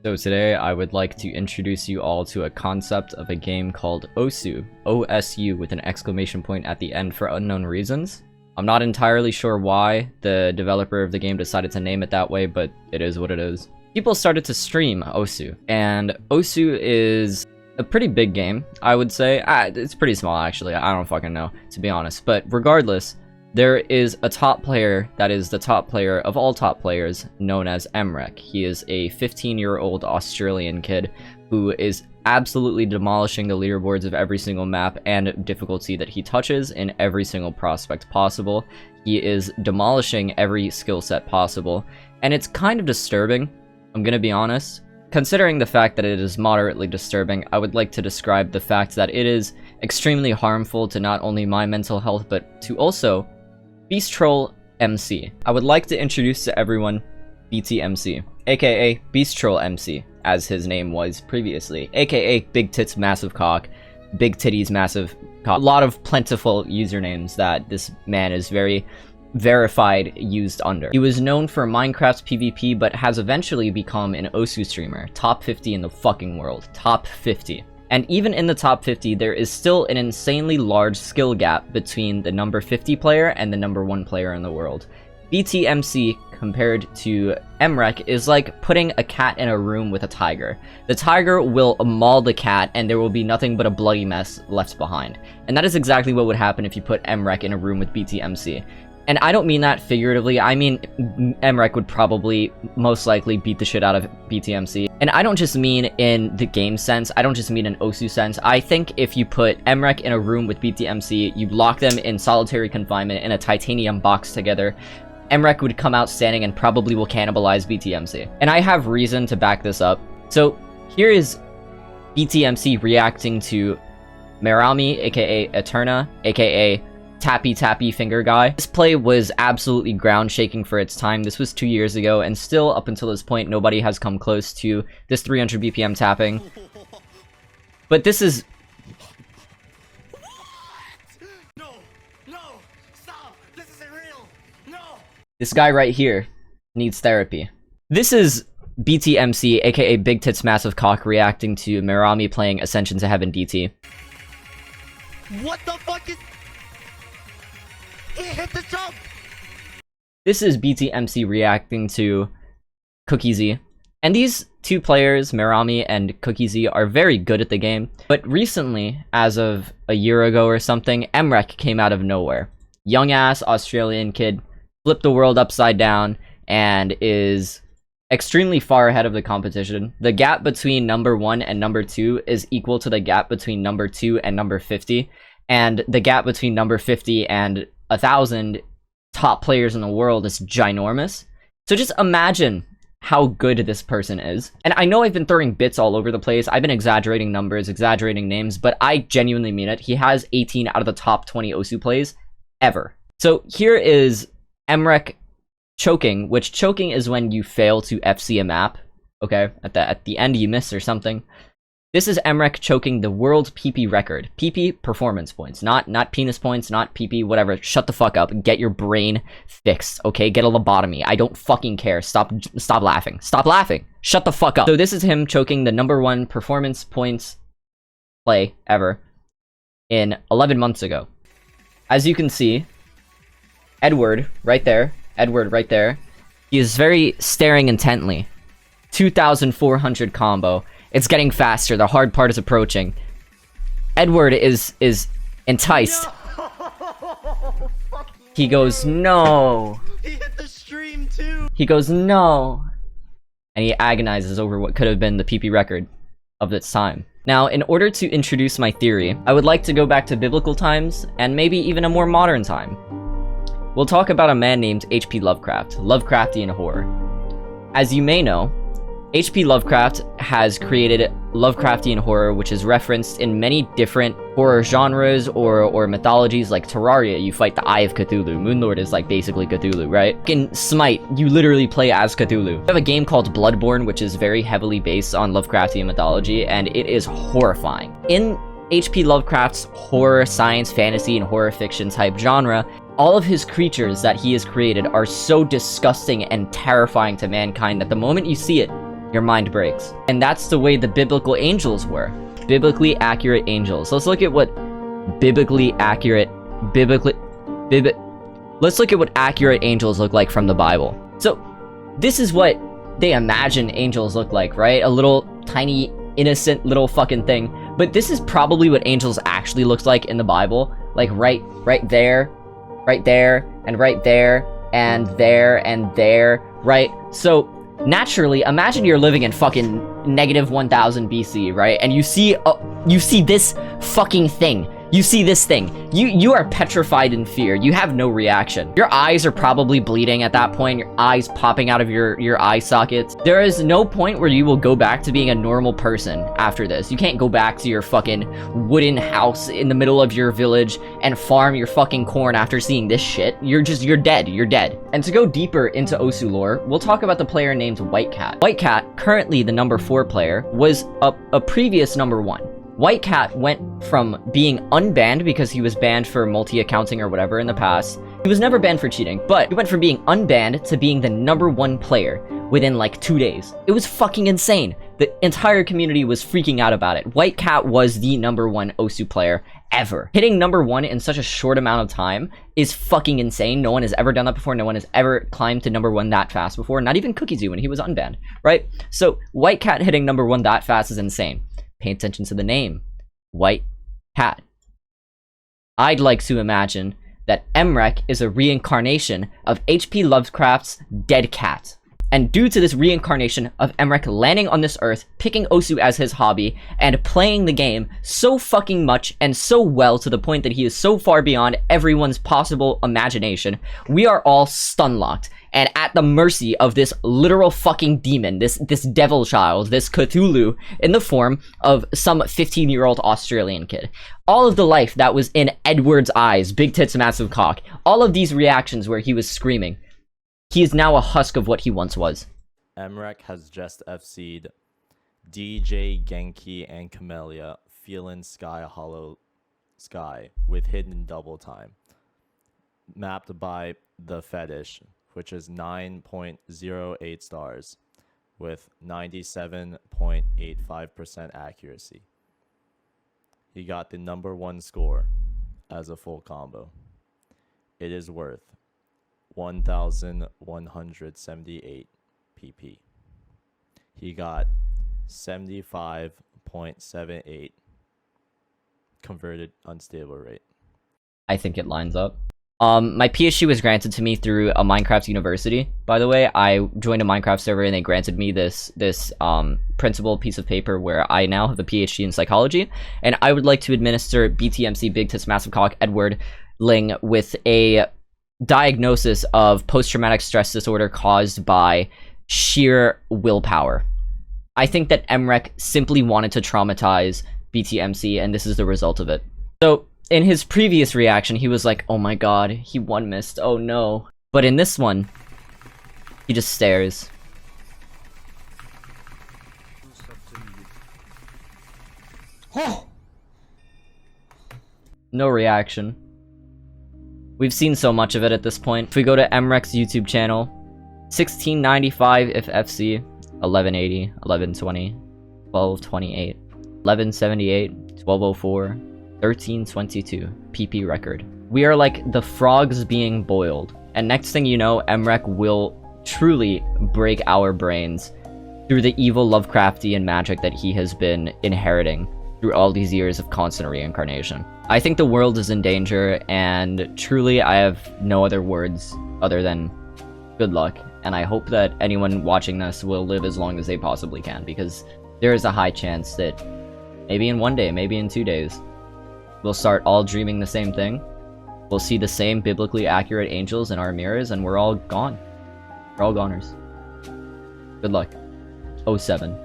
So today I would like to introduce you all to a concept of a game called OSU, O-S-U with an exclamation point at the end for unknown reasons. I'm not entirely sure why the developer of the game decided to name it that way, but it is what it is. People started to stream OSU, and OSU is a pretty big game, I would say. It's pretty small actually, I don't fucking know, to be honest, but regardless, there is a top player that is the top player of all top players, known as mrek. He is a 15-year-old Australian kid who is absolutely demolishing the leaderboards of every single map and difficulty that he touches in every single prospect possible. He is demolishing every skill set possible, and it's kind of disturbing, I'm gonna be honest. Considering the fact that it is moderately disturbing, I would like to describe the fact that it is extremely harmful to not only my mental health, but to also Beast MC. I would like to introduce to everyone BTMC, aka Beast Troll MC, as his name was previously, aka Big Tits Massive Cock, Big Titties Massive Cock. A lot of plentiful usernames that this man is very verified used under. He was known for Minecraft's PvP, but has eventually become an OSU streamer, top 50 in the fucking world, top 50. And even in the top 50, there is still an insanely large skill gap between the number 50 player and the number 1 player in the world. BTMC compared to mrek is like putting a cat in a room with a tiger. The tiger will maul the cat and there will be nothing but a bloody mess left behind. And that is exactly what would happen if you put mrek in a room with BTMC. And I don't mean that figuratively, I mean mrek would probably most likely beat the shit out of BTMC. And I don't just mean in the game sense, I don't just mean in OSU sense. I think if you put mrek in a room with BTMC, you lock them in solitary confinement in a titanium box together, mrek would come out standing and probably will cannibalize BTMC. And I have reason to back this up. So here is BTMC reacting to Merami, aka Eterna, aka Tappy Tappy Finger Guy. This play was absolutely ground shaking for its time. This was 2 years ago, and still up until this point, nobody has come close to this 300 BPM tapping. But this is... No, stop! This isn't real! No! This guy right here needs therapy. This is BTMC, aka Big Tits Massive Cock, reacting to Merami playing Ascension to Heaven DT. What the fuck is... It hit the jump! This is BTMC reacting to Cookie Z. And these two players, Merami and Cookie Z, are very good at the game. But recently, as of a year ago or something, mrek came out of nowhere. Young-ass Australian kid, flipped the world upside down, and is extremely far ahead of the competition. The gap between number 1 and number 2 is equal to the gap between number 2 and number 50. And the gap between number 50 and 1,000 top players in the world is ginormous. So just imagine how good this person is. And I know I've been throwing bits all over the place. I've been exaggerating numbers, exaggerating names, but I genuinely mean it. He has 18 out of the top 20 OSU plays ever. So here is mrek choking, which choking is when you fail to FC a map. Okay, at the end you miss or something. This is mrek choking the world PP record. PP performance points, not penis points, not PP, whatever. Shut the fuck up. Get your brain fixed, okay? Get a lobotomy. I don't fucking care. Stop laughing. Stop laughing. Shut the fuck up. So this is him choking the number 1 performance points play ever in 11 months ago. As you can see, Edward right there, he is very staring intently. 2,400 combo. It's getting faster. The hard part is approaching. Edward is enticed. No! He goes, no. He hit the stream too! He goes, no. And he agonizes over what could have been the PP record of its time. Now, in order to introduce my theory, I would like to go back to biblical times, and maybe even a more modern time. We'll talk about a man named H.P. Lovecraft, Lovecraftian horror. As you may know, H.P. Lovecraft has created Lovecraftian horror, which is referenced in many different horror genres or mythologies. Like Terraria, you fight the Eye of Cthulhu. Moonlord is like basically Cthulhu, right? In Smite, you literally play as Cthulhu. We have a game called Bloodborne, which is very heavily based on Lovecraftian mythology, and it is horrifying. In H.P. Lovecraft's horror, science, fantasy, and horror fiction type genre, all of his creatures that he has created are so disgusting and terrifying to mankind that the moment you see it, your mind breaks. And that's the way the biblical angels were. Biblically accurate angels. Let's look at what let's look at what accurate angels look like from the Bible. So, this is what they imagine angels look like, right? A little tiny, innocent little fucking thing. But this is probably what angels actually looks like in the Bible. Like right there, right there, and right there, and there, and there, right? So, naturally, imagine you're living in fucking -1000 BC, right? And you see this fucking thing. You see this thing. You are petrified in fear. You have no reaction. Your eyes are probably bleeding at that point. Your eyes popping out of your eye sockets. There is no point where you will go back to being a normal person after this. You can't go back to your fucking wooden house in the middle of your village and farm your fucking corn after seeing this shit. You're dead. You're dead. And to go deeper into Osu lore, we'll talk about the player named White Cat. White Cat, currently the number 4 player, was a previous number 1. White Cat went from being unbanned because he was banned for multi-accounting or whatever in the past. He was never banned for cheating, but he went from being unbanned to being the number 1 player within like 2 days. It was fucking insane. The entire community was freaking out about it. White Cat was the number 1 Osu player ever. Hitting number 1 in such a short amount of time is fucking insane. No one has ever done that before. No one has ever climbed to number 1 that fast before. Not even Cookie when he was unbanned, right? So White Cat hitting number 1 that fast is insane. Pay attention to the name, White Cat. I'd like to imagine that mrek is a reincarnation of H.P. Lovecraft's Dead Cat. And due to this reincarnation of mrek landing on this earth, picking Osu as his hobby, and playing the game so fucking much and so well to the point that he is so far beyond everyone's possible imagination, we are all stun-locked and at the mercy of this literal fucking demon, this devil child, this Cthulhu, in the form of some 15-year-old Australian kid. All of the life that was in Edward's eyes, big tits, massive cock, all of these reactions where he was screaming, he is now a husk of what he once was. mrek has just FC'd DJ, Genki, and Camellia, Feelin' Sky Hollow Sky with hidden double time. Mapped by The Fetish, which is 9.08 stars with 97.85% accuracy. He got the number 1 score as a full combo. It is worth 1,178 PP. He got 75.78 converted unstable rate. I think it lines up. My PhD was granted to me through a Minecraft university. By the way, I joined a Minecraft server and they granted me this principal piece of paper where I now have a PhD in psychology, and I would like to administer BTMC, Big Tits Massive Cock Edward Ling, with a diagnosis of post-traumatic stress disorder caused by sheer willpower. I think that mrek simply wanted to traumatize BTMC, and this is the result of it. So, in his previous reaction, he was like, oh my god, he one-missed, oh no. But in this one, he just stares. No reaction. We've seen so much of it at this point. If we go to mrek's YouTube channel, 1695 if FC, 1180, 1120, 1228, 1178, 1204, 1322 PP record. We are like the frogs being boiled, and next thing you know, mrek will truly break our brains through the evil Lovecraftian magic that he has been inheriting through all these years of constant reincarnation. I think the world is in danger, and truly I have no other words other than good luck, and I hope that anyone watching this will live as long as they possibly can, because there is a high chance that maybe in 1 day, maybe in 2 days, we'll start all dreaming the same thing. We'll see the same biblically accurate angels in our mirrors, and we're all gone. We're all goners. Good luck. 07.